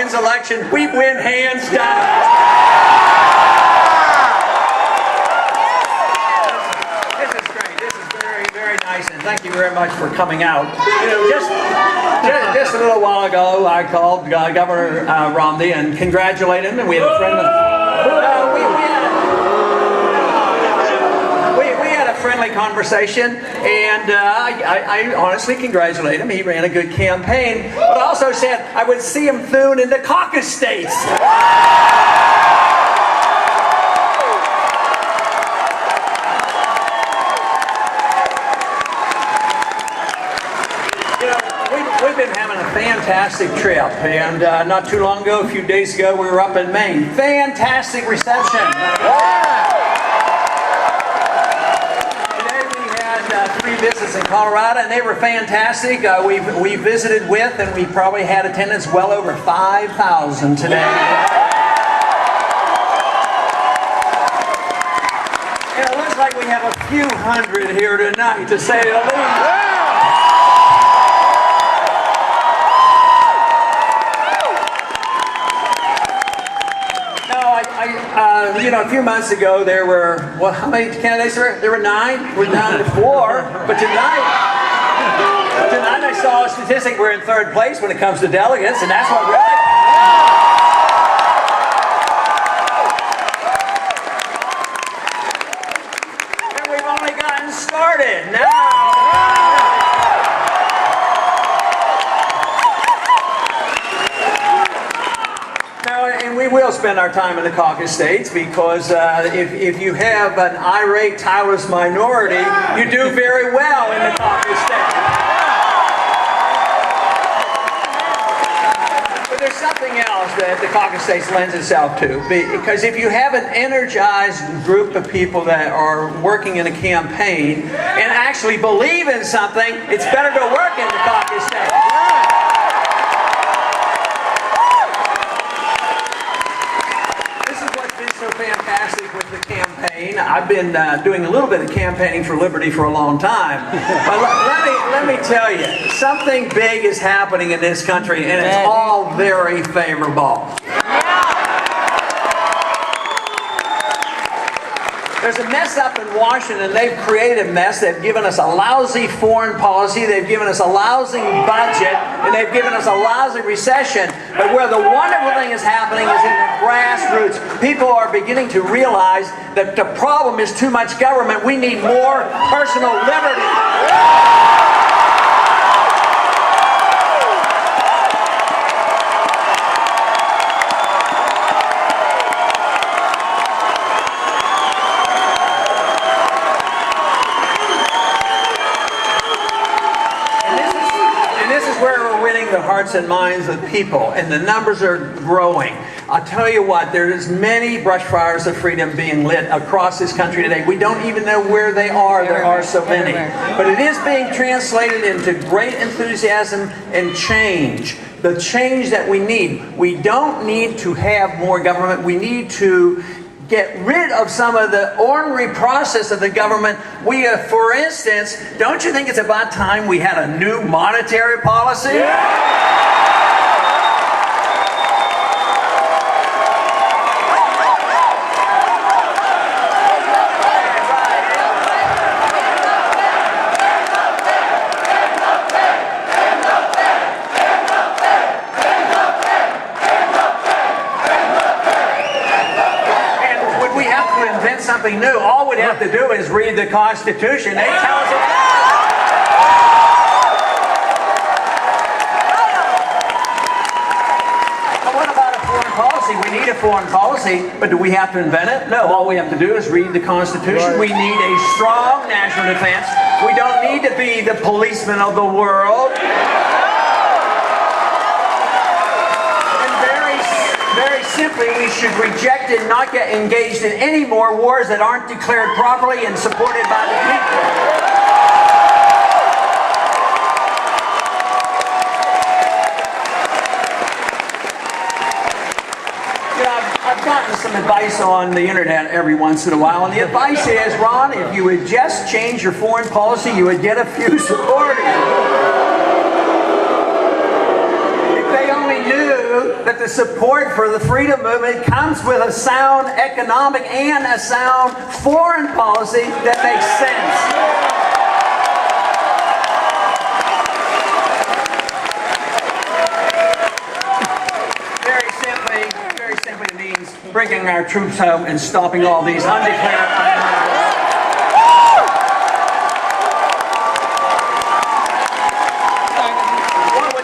wins election, we win hands down. This is great. This is very, very nice, and thank you very much for coming out. You know, just a little while ago, I called Governor Romney and congratulated him, and we had a friend. We had a friendly conversation, and I honestly congratulate him. He ran a good campaign, but also said I would see him soon in the caucus states. We've been having a fantastic trip, and not too long ago, a few days ago, we were up in Maine. Fantastic reception. Today we had 3 visits in Colorado, and they were fantastic. We visited with, and we probably had attendance well over 5,000 today. And it looks like we have a few hundred here tonight, to say the least. You know, a few months ago there were, well, how many candidates were there? There were 9. We're down to 4. But tonight I saw a statistic. We're in 3rd place when it comes to delegates, and that's what really. And we've only gotten started now. We will spend our time in the caucus states because if you have an irate, tireless minority, you do very well in the caucus states. But there's something else that the caucus states lends itself to, because if you have an energized group of people that are working in a campaign and actually believe in something, it's better to work in the caucus states. So fantastic with the campaign. I've been doing a little bit of campaigning for liberty for a long time. But let me tell you, something big is happening in this country, and it's all very favorable. There's a mess up in Washington. They've created a mess. They've given us a lousy foreign policy. They've given us a lousy budget. And they've given us a lousy recession. But where the wonderful thing is happening is in the grassroots. People are beginning to realize that the problem is too much government. We need more personal liberty. The hearts and minds of people, and the numbers are growing. I'll tell you what, there's many brush fires of freedom being lit across this country today. We don't even know where they are. There are so many. But it is being translated into great enthusiasm and change. The change that we need. We don't need to have more government. We need to get rid of some of the ornery process of the government. For instance, don't you think it's about time we had a new monetary policy? Something new. All we'd have to do is read the Constitution. They tell us it. But what about a foreign policy? We need a foreign policy, but do we have to invent it? No. All we have to do is read the Constitution. We need a strong national defense. We don't need to be the policemen of the world. Very simply, we should reject and not get engaged in any more wars that aren't declared properly and supported by the people. You know, I've gotten some advice on the internet every once in a while, and the advice is, Ron, if you would just change your foreign policy, you would get a few supporters. they only knew that the support for the freedom movement comes with a sound economic and a sound foreign policy that makes sense. Very simply, it means bringing our troops home and stopping all these undeclared. What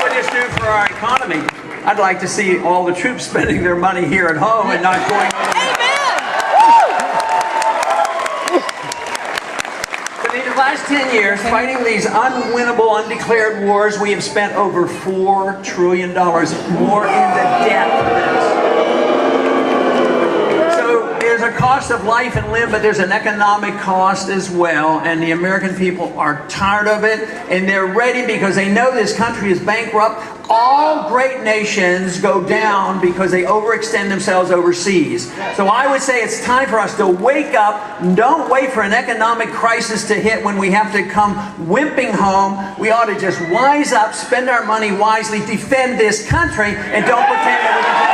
would this do for our economy? I'd like to see all the troops spending their money here at home and not going over. In the last 10 years, fighting these unwinnable, undeclared wars, we have spent over $4 trillion more into debt. So there's a cost of life and limb, but there's an economic cost as well. And the American people are tired of it, and they're ready because they know this country is bankrupt. All great nations go down because they overextend themselves overseas. So I would say it's time for us to wake up. Don't wait for an economic crisis to hit when we have to come wimping home. We ought to just wise up, spend our money wisely, defend this country, and don't pretend that we can.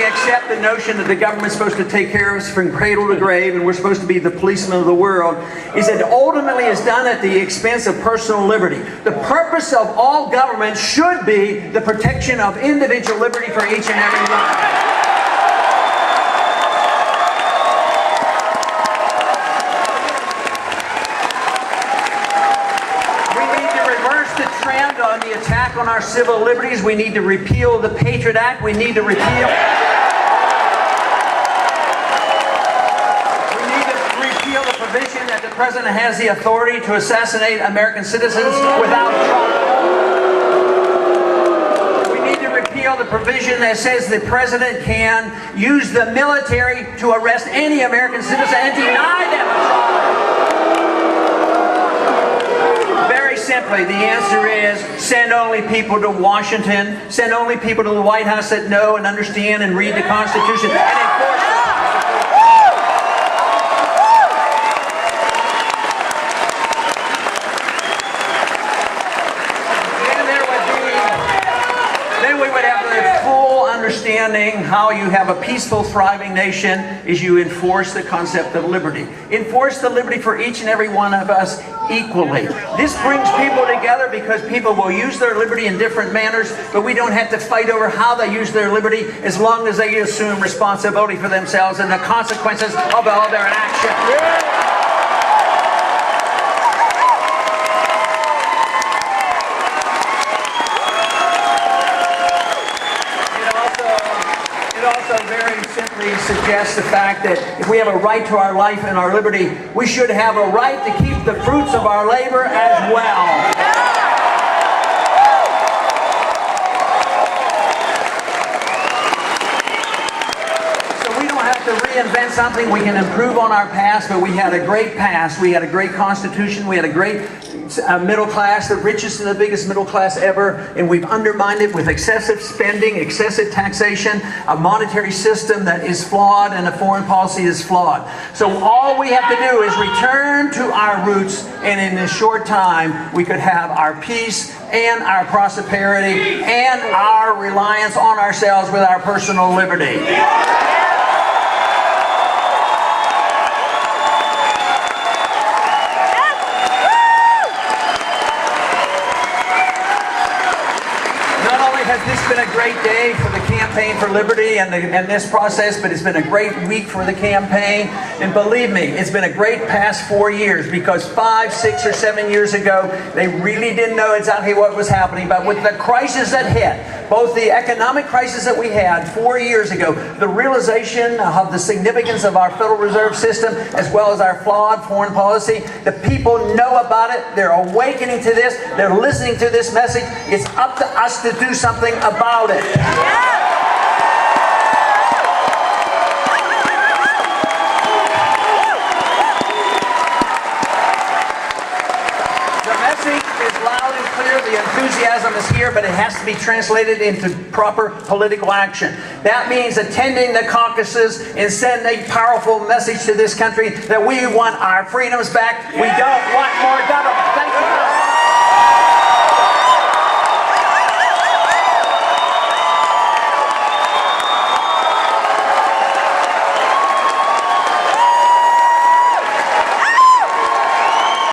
Accept the notion that the government's supposed to take care of us from cradle to grave and we're supposed to be the policemen of the world is that ultimately is done at the expense of personal liberty. The purpose of all government should be the protection of individual liberty for each and every one. On the attack on our civil liberties, we need to repeal the Patriot Act. We need to repeal the provision that the president has the authority to assassinate American citizens without trial. We need to repeal the provision that says the president can use the military to arrest any American citizen and deny them a trial. Simply, the answer is send only people to Washington, send only people to the White House that know and understand and read the Constitution and enforce it. Then we would have the full understanding how you have a peaceful, thriving nation is you enforce the concept of liberty. Enforce the liberty for each and every one of us equally. This brings people together because people will use their liberty in different manners, but we don't have to fight over how they use their liberty as long as they assume responsibility for themselves and the consequences of all their actions. Very simply suggests the fact that if we have a right to our life and our liberty, we should have a right to keep the fruits of our labor as well. So we don't have to reinvent something. We can improve on our past, but we had a great past. We had a great Constitution. We had a great middle class, the richest and the biggest middle class ever, and we've undermined it with excessive spending, excessive taxation, a monetary system that is flawed, and a foreign policy is flawed. So all we have to do is return to our roots, and in this short time, we could have our peace and our prosperity and our reliance on ourselves with our personal liberty. Has this been a great day for the campaign for liberty and this process, but it's been a great week for the campaign. And believe me, it's been a great past 4 years because 5, 6, or 7 years ago, they really didn't know exactly what was happening. But with the crisis that hit, both the economic crisis that we had 4 years ago, the realization of the significance of our Federal Reserve System, as well as our flawed foreign policy, the people know about it. They're awakening to this. They're listening to this message. It's up to us to do something about it. The message is loud and clear. The enthusiasm is here, but it has to be translated into proper political action. That means attending the caucuses and sending a powerful message to this country that we want our freedoms back. We don't want more government. Thank you.